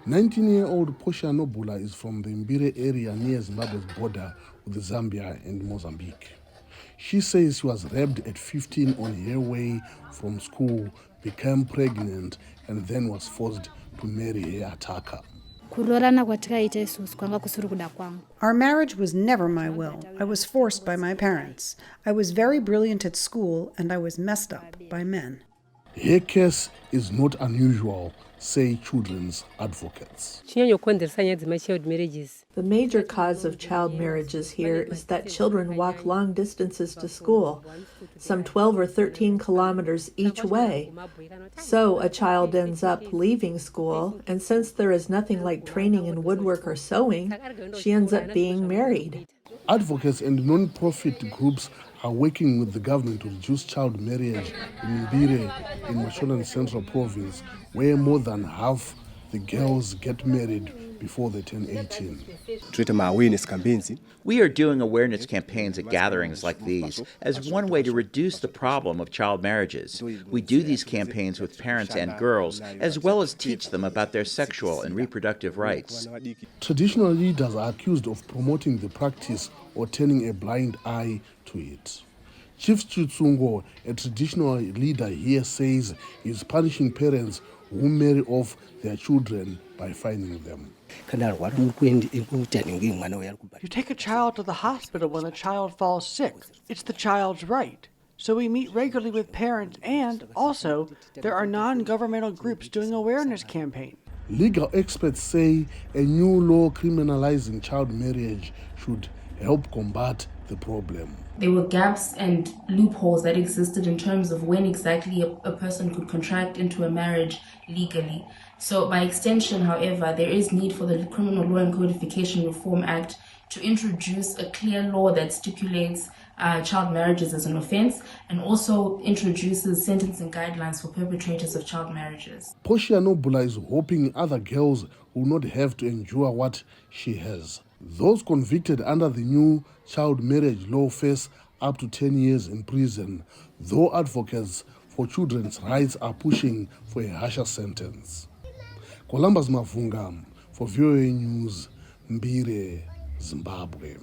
19-year-old Portia Nobhula is from the Mbire area near Zimbabwe's border with Zambia and Mozambique. She says she was raped at 15 on her way from school, became pregnant, and then was forced to marry her attacker. Our marriage was never my will. I was forced by my parents. I was very brilliant at school, and I was messed up by men. Her case is not unusual, say children's advocates. The major cause of child marriages here is that children walk long distances to school, some 12 or 13 kilometers each way. So a child ends up leaving school, and since there is nothing like training in woodwork or sewing, she ends up being married. Advocates and non-profit groups are working with the government to reduce child marriage in Mbire, in Machaira Central Province, where more than half the girls get married before they turn 18. We are doing awareness campaigns at gatherings like these as one way to reduce the problem of child marriages. We do these campaigns with parents and girls, as well as teach them about their sexual and reproductive rights. Traditional leaders are accused of promoting the practice or turning a blind eye to it. Chief Chitsungo, a traditional leader here, says he's punishing parents who marry off their children by fining them. You take a child to the hospital when the child falls sick. It's the child's right. So we meet regularly with parents, and also there are non-governmental groups doing awareness campaigns. Legal experts say a new law criminalizing child marriage should help combat the problem. There were gaps and loopholes that existed in terms of when exactly a person could contract into a marriage legally. So by extension, however, there is need for the Criminal Law and Codification Reform Act to introduce a clear law that stipulates child marriages as an offense and also introduces sentencing guidelines for perpetrators of child marriages. Portia Nobhula is hoping other girls will not have to endure what she has. Those convicted under the new child marriage law face up to 10 years in prison, though advocates for children's rights are pushing for a harsher sentence. Mavhunga for VOA News, Mbire, Zimbabwe.